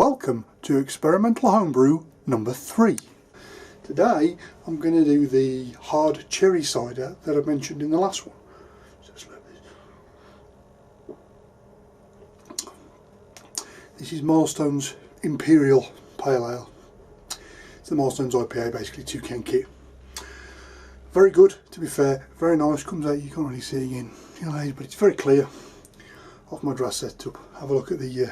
Welcome to Experimental Homebrew number 3. Today I'm going to do the hard cherry cider that I mentioned in the last one. This is Milestone's Imperial Pale Ale. It's the Milestone's IPA, basically 2-can kit. Very good, to be fair, very nice, comes out, you can't really see it again, but it's very clear. Off my draft setup, have a look at the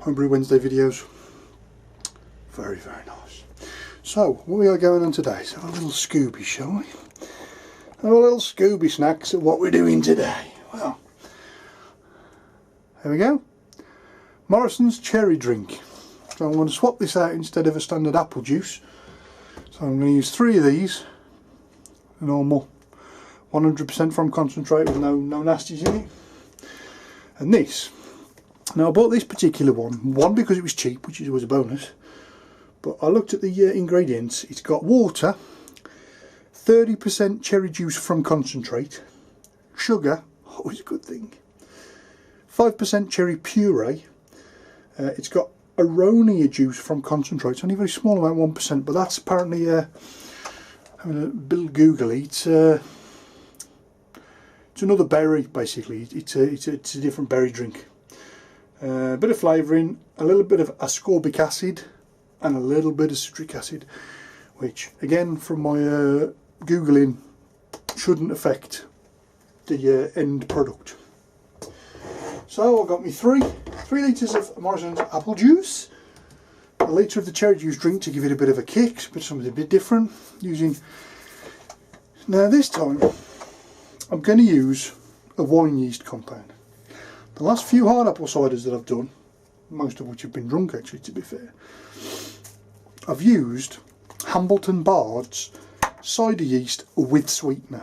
Homebrew Wednesday videos. Very, very nice. So, what we are going on today? So, a little Scooby, shall we? Have a little Scooby snacks at what we're doing today. Well, there we go. Morrison's cherry drink. So I'm going to swap this out instead of a standard apple juice. So I'm going to use 3 of these. A normal 100% from concentrate with no nasties in it. And this. Now I bought this particular one because it was cheap, which is always a bonus. But I looked at the ingredients. It's got water, 30% cherry juice from concentrate, sugar, always a good thing, 5% cherry puree. It's got aronia juice from concentrate. It's only a very small amount, 1%, but that's apparently, having a bit googly, it's another berry basically. It's a different berry drink. A bit of flavouring, a little bit of ascorbic acid and a little bit of citric acid, which again from my googling shouldn't affect the end product. So I got me 3 litres of Morrison's apple juice, a litre of the cherry juice drink to give it a bit of a kick, but something a bit different. Now this time I'm going to use a wine yeast compound. The last few hard apple ciders that I've done, most of which have been drunk actually to be fair, I've used Hambleton Bard's cider yeast with sweetener.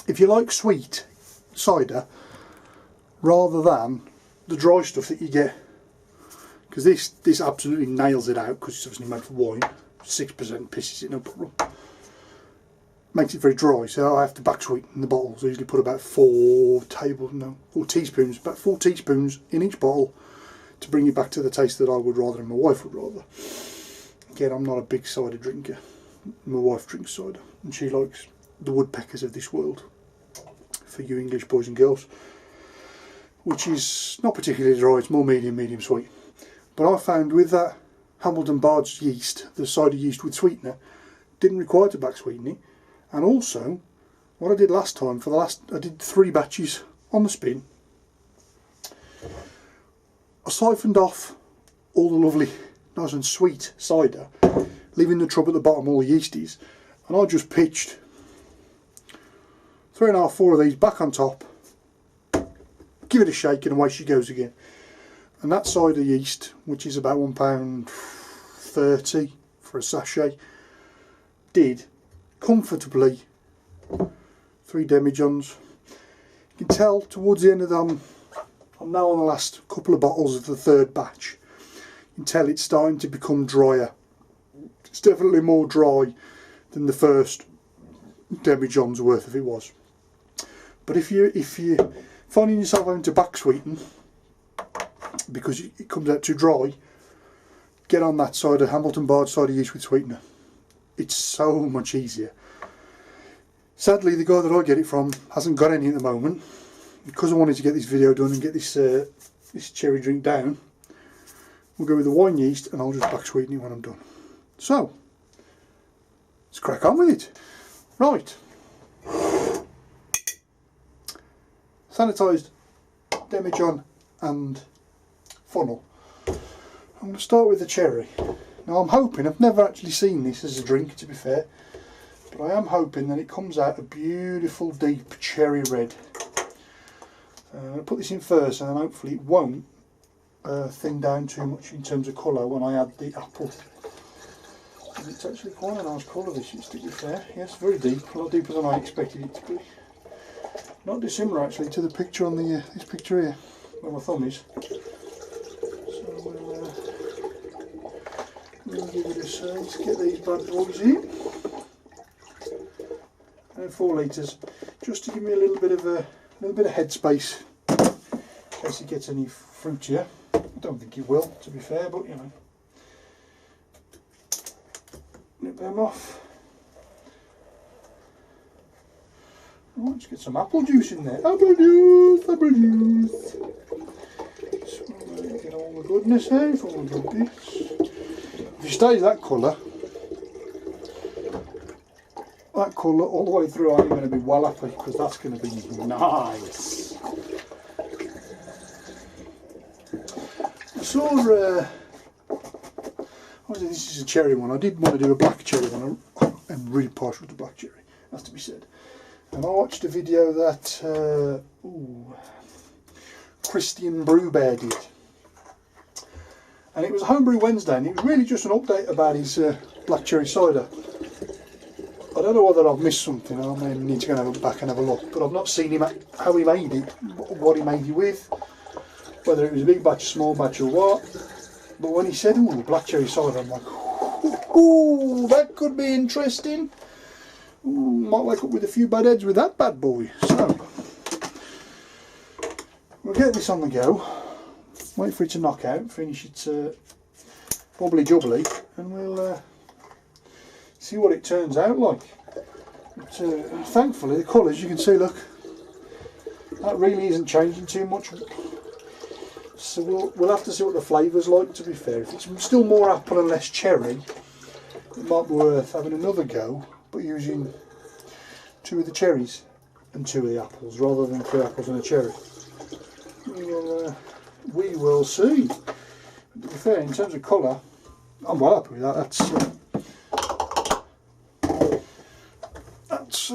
If you like sweet cider rather than the dry stuff that you get, because this absolutely nails it out because it's obviously made for wine, 6% pisses it no problem. Makes it very dry, so I have to back sweeten the bottles. I usually put about 4 teaspoons, about 4 teaspoons in each bottle to bring it back to the taste that I would rather and my wife would rather. Again, I'm not a big cider drinker. My wife drinks cider and she likes the woodpeckers of this world, for you English boys and girls, which is not particularly dry, it's more medium sweet. But I found with that Hambleton Bard's yeast, the cider yeast with sweetener, didn't require to back sweeten it. And also, what I did last time, I did 3 batches on the spin. I siphoned off all the lovely, nice and sweet cider, leaving the trub at the bottom, all the yeasties, and I just pitched 3.5, 4 of these back on top, give it a shake, and away she goes again. And that cider yeast, which is about £1.30 for a sachet, did comfortably 3 demijohns. You can tell towards the end of them, I'm now on the last couple of bottles of the 3rd batch. You can tell it's starting to become drier. It's definitely more dry than the first demijohn's worth of it was. But if you're finding yourself having to back sweeten because it comes out too dry, get on that cider, Hambleton Bard cider yeast with sweetener. It's so much easier. Sadly, the guy that I get it from hasn't got any at the moment. Because I wanted to get this video done and get this cherry drink down, we'll go with the wine yeast and I'll just back sweeten it when I'm done. So, let's crack on with it. Right. Sanitised demijohn and funnel. I'm going to start with the cherry. Now I'm hoping, I've never actually seen this as a drink to be fair, but I am hoping that it comes out a beautiful deep cherry red. I'm going to put this in first and then hopefully it won't thin down too much in terms of colour when I add the apple. And it's actually quite a nice colour this is to be fair. Yes, very deep, a lot deeper than I expected it to be. Not dissimilar actually to the picture on the this picture here, where my thumb is. So we'll give it a say. Let's get these bad boys in. And 4 litres, just to give me a little bit of headspace in case it gets any fruitier. I don't think it will, to be fair, but you know. Nip them off. Right, let's get some apple juice in there. Apple juice, apple juice. So get all the goodness out, all the good bits. If you stay that colour all the way through, I'm going to be well happy, because that's going to be nice. I saw, this is a cherry one. I did want to do a black cherry one. I'm really partial to black cherry, has to be said. And I watched a video that Christian Brewbear did. And it was a Homebrew Wednesday, and it was really just an update about his black cherry cider. I don't know whether I've missed something. I may need to go and back and have a look, but I've not seen him how he made it, what he made it with, whether it was a big batch, small batch, or what. But when he said, "Ooh, black cherry cider," I'm like, "Ooh, that could be interesting. Ooh, might wake up with a few bad heads with that bad boy." So we'll get this on the go. Wait for it to knock out, finish it bubbly jubbly, and we'll see what it turns out like. But, thankfully the colours, you can see, look, that really isn't changing too much. So we'll have to see what the flavour's like, to be fair. If it's still more apple and less cherry, it might be worth having another go, but using 2 of the cherries and 2 of the apples, rather than 3 apples and a cherry. We will see. But to be fair, in terms of colour, I'm well happy with that. That's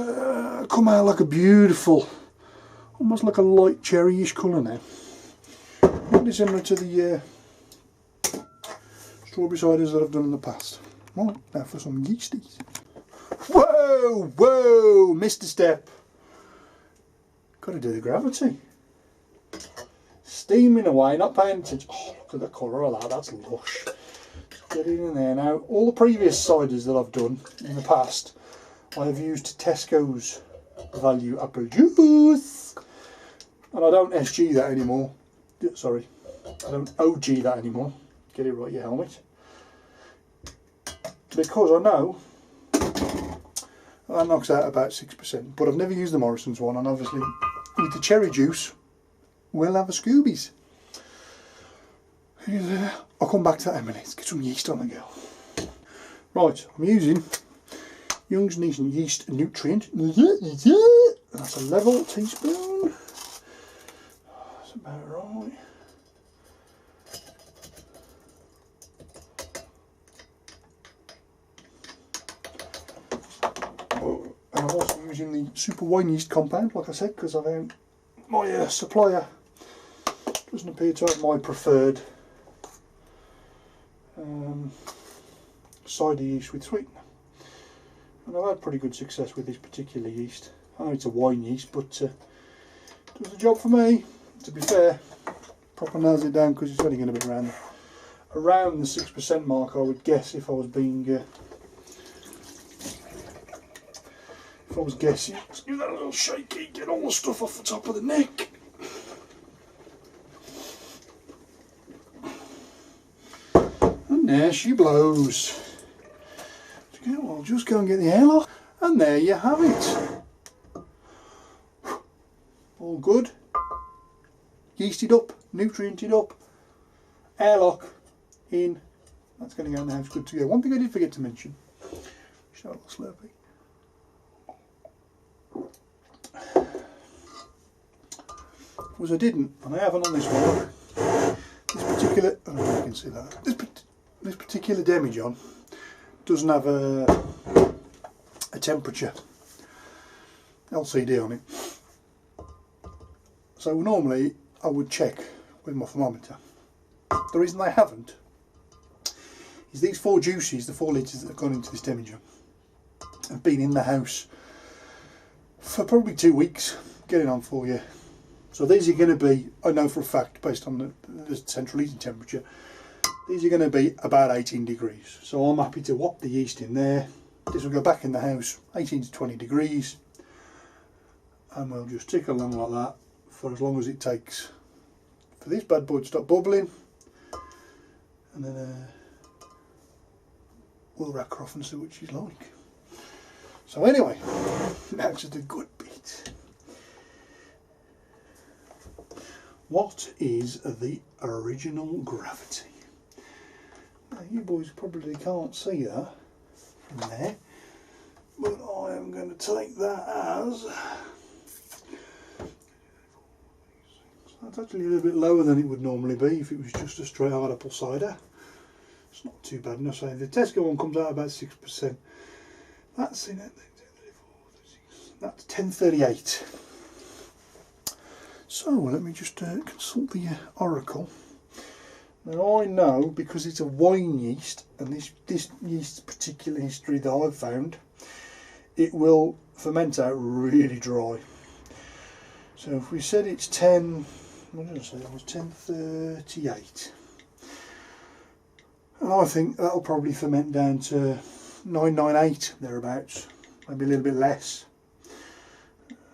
come out like a beautiful, almost like a light cherry-ish colour now. Really similar to the strawberry ciders that I've done in the past. Right, now for some yeasties. Whoa, whoa, missed a step. Got to do the gravity. Steaming away, not paying attention. Oh, look at the colour of that, that's lush. Just get it in there now. All the previous ciders that I've done in the past, I have used Tesco's value apple juice. And I don't SG that anymore. Sorry, I don't OG that anymore. Get it right, your helmet. Because I know that knocks out about 6%. But I've never used the Morrison's one, and obviously with the cherry juice, we'll have a Scoobies. I'll come back to that in a minute. Let's get some yeast on the go. Right, I'm using Young's Yeast Nutrient. That's a level teaspoon. That's about right. And I'm also using the super wine yeast compound, like I said, because my supplier doesn't appear to have my preferred cider yeast with sweetener. And I've had pretty good success with this particular yeast. I know it's a wine yeast, but it does the job for me. To be fair, proper nails it down, because it's only going to be around the 6% mark, I would guess, if I was guessing. Let's give that a little shaky, get all the stuff off the top of the neck. And there she blows. I'll just go and get the airlock, and there you have it. All good. Yeasted up, nutriented up, airlock in. That's going to go in the house good to go. One thing I did forget to mention. Show a little Slurpee. Was I didn't, and I haven't on this one. This particular, I don't know if you can see that. This particular demijohn doesn't have a temperature LCD on it. So normally I would check with my thermometer. The reason I haven't is these 4 juices, the 4 litres that have gone into this demijohn, have been in the house for probably 2 weeks, getting on 4 years. So these are going to be, I know for a fact, based on the central heating temperature, these are going to be about 18 degrees. So I'm happy to whop the yeast in there. This will go back in the house, 18 to 20 degrees. And we'll just tick along like that for as long as it takes for this bad boy to stop bubbling. and then we'll rack her off and see what she's like. So anyway, now to the good bit. What is the original gravity? Now you boys probably can't see that from there, but I am going to take that as, that's actually a little bit lower than it would normally be if it was just a straight hard apple cider. It's not too bad enough. So the Tesco one comes out about 6%. That's in it. That's 1038. So let me just consult the oracle. Now I know, because it's a wine yeast, and this yeast's particular history that I've found, it will ferment out really dry. So if we said it's 10, what did I say? It was 1038. And I think that'll probably ferment down to 998 thereabouts, maybe a little bit less.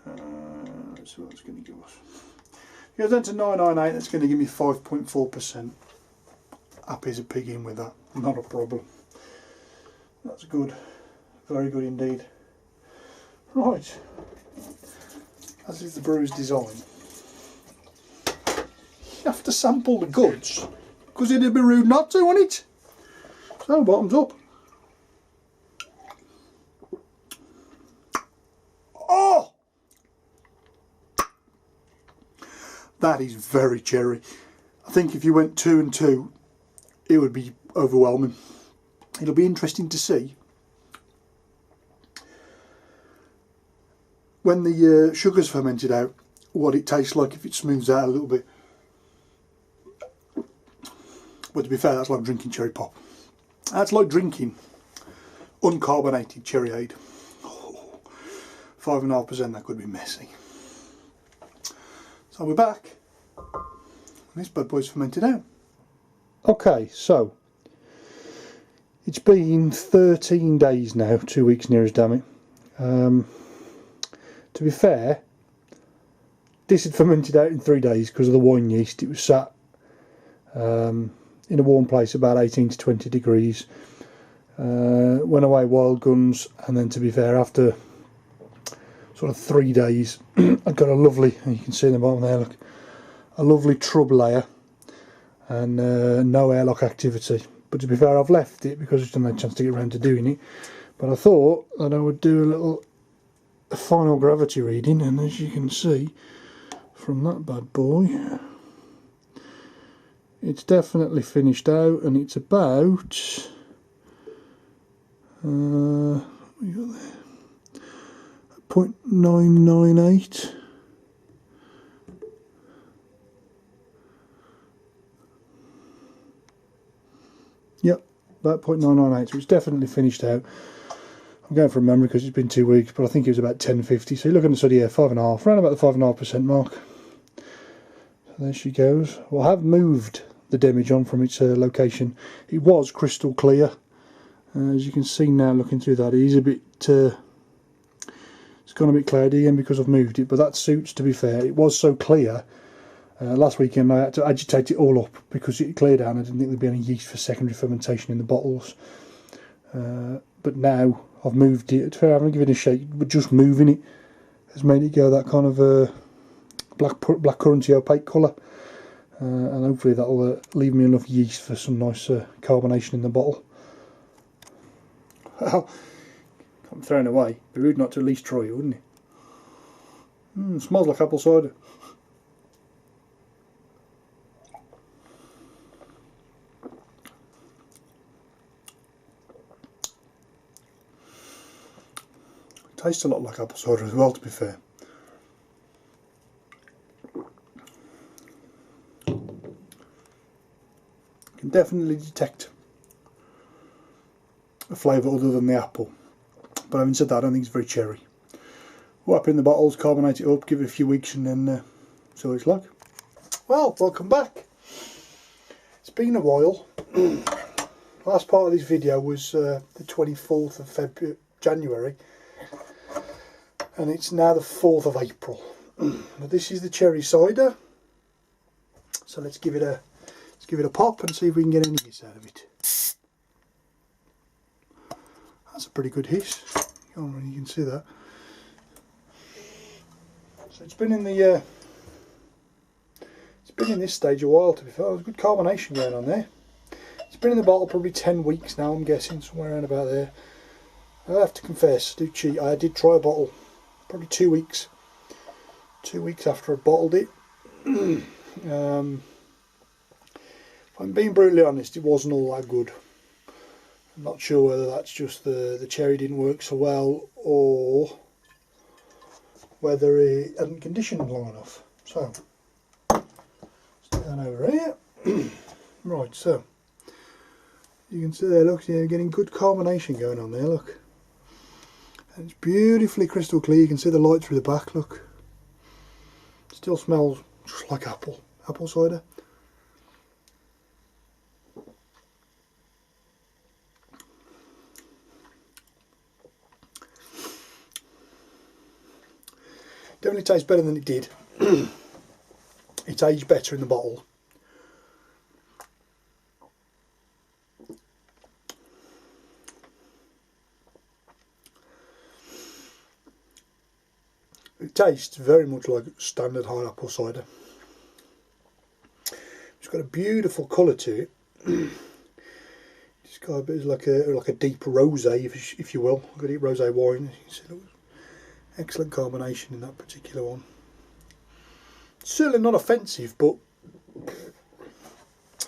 Let's see what it's going to give us. If it goes down to 998, that's going to give me 5.4%. Happy as a pig in with that, not a problem. That's good, very good indeed. Right, as is the brewer's design. You have to sample the goods, because it'd be rude not to, wouldn't it? So bottoms up. Oh! That is very cherry. I think if you went 2 and 2, it would be overwhelming. It'll be interesting to see when the sugar's fermented out what it tastes like if it smooths out a little bit. But to be fair, that's like drinking cherry pop. That's like drinking uncarbonated cherryade. 5.5%, that could be messy. So we're back. This bad boy's fermented out. Okay, so it's been 13 days now, 2 weeks near as damn it. To be fair, this had fermented out in 3 days because of the wine yeast. It was sat in a warm place about 18 to 20 degrees. Went away wild guns, and then to be fair, after sort of 3 days, I got a lovely, you can see in the bottom there, look, a lovely trub layer. And no airlock activity. But to be fair, I've left it because I just haven't had a chance to get around to doing it. But I thought that I would do a little final gravity reading, and as you can see from that bad boy, it's definitely finished out, and it's about what we got there, 0.998. Yep, about 0.998, so it's definitely finished out. I'm going from memory because it's been 2 weeks, but I think it was about 1050. So you're looking at sort of, yeah, 5.5, around about the 5.5% mark. So there she goes. Well, I have moved the demijohn from its location. It was crystal clear. As you can see now, looking through that, it is a bit, it's gone a bit cloudy again because I've moved it, but that suits, to be fair. It was so clear. Last weekend I had to agitate it all up because it cleared down. I didn't think there'd be any yeast for secondary fermentation in the bottles. But now I've moved it. I haven't given it a shake, but just moving it has made it go that kind of black curranty opaque colour. And hopefully that'll leave me enough yeast for some nice carbonation in the bottle. Well, I'm throwing away. It'd be rude not to at least try it, wouldn't it? Smells like apple cider. Tastes a lot like apple cider as well, to be fair. You can definitely detect a flavour other than the apple. But having said that, I don't think it's very cherry. We'll up in the bottles, carbonate it up, give it a few weeks, and then see what it's like. Well, welcome back. It's been a while. Last part of this video was the 24th of January. And it's now the 4th of April. But this is the cherry cider. So let's give it a Let's give it a pop and see if we can get any hiss out of it. That's a pretty good hiss. You can see that. So it's been in the it's been in this stage a while, to be fair. There's good carbonation going on there. It's been in the bottle probably 10 weeks now, I'm guessing, somewhere around about there. I have to confess, do cheat. I did try a bottle probably 2 weeks. 2 weeks after I bottled it. If I'm being brutally honest, it wasn't all that good. I'm not sure whether that's just the cherry didn't work so well, or whether it hadn't conditioned long enough. So, stick that over here. Right, so you can see there, look, you're getting good carbonation going on there, look. And it's beautifully crystal clear. You can see the light through the back, look. Still smells just like apple cider. Definitely tastes better than it did. It's aged better in the bottle. It tastes very much like standard hard apple cider. It's got a beautiful colour to it. It's got a bit like a deep rosé, if you will. Got a deep rosé wine. You can see, look, excellent carbonation in that particular one. Certainly not offensive, but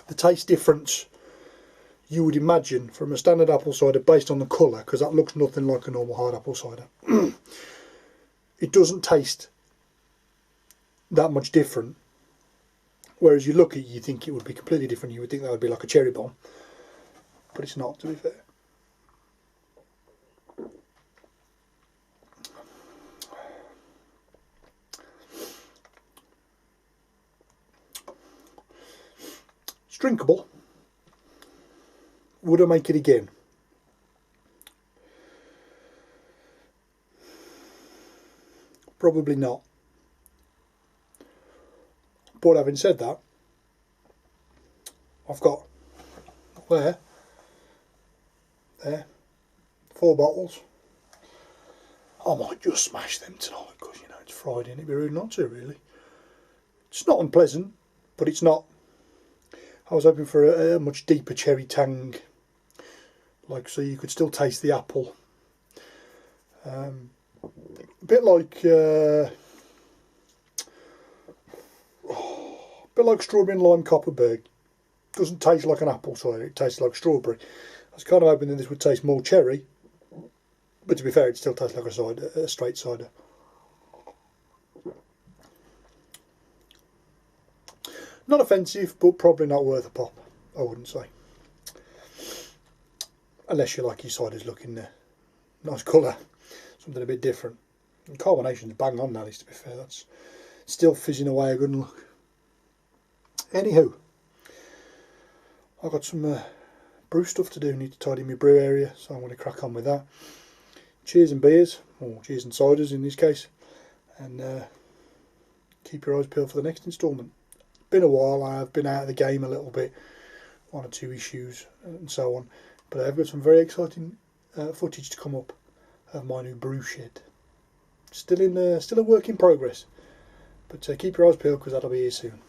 the taste difference you would imagine from a standard apple cider based on the colour, because that looks nothing like a normal hard apple cider. It doesn't taste that much different. Whereas you look at it, you think it would be completely different. You would think that would be like a cherry bomb, but it's not, to be fair. It's drinkable. Would I make it again? Probably not. But having said that, I've got there 4 bottles. I might just smash them tonight because, you know, it's Friday and it'd be rude not to, really. It's not unpleasant, but it's not. I was hoping for a much deeper cherry tang, like, so you could still taste the apple. A bit like strawberry and lime Copperberg. Doesn't taste like an apple cider, it tastes like strawberry. I was kind of hoping that this would taste more cherry, but to be fair, it still tastes like a straight cider. Not offensive, but probably not worth a pop, I wouldn't say. Unless you like your ciders looking nice colour, something a bit different. And carbonation's bang on that, to be fair. That's still fizzing away a good look. Anywho, I've got some brew stuff to do. Need to tidy my brew area, so I'm going to crack on with that. Cheers and beers, or cheers and ciders in this case, and keep your eyes peeled for the next instalment. Been a while. I've been out of the game a little bit, 1 or 2 issues and so on, but I've got some very exciting footage to come up of my new brew shed. Still a work in progress, but keep your eyes peeled because that'll be here soon.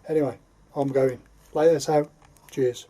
Anyway, I'm going. Later, out. Cheers.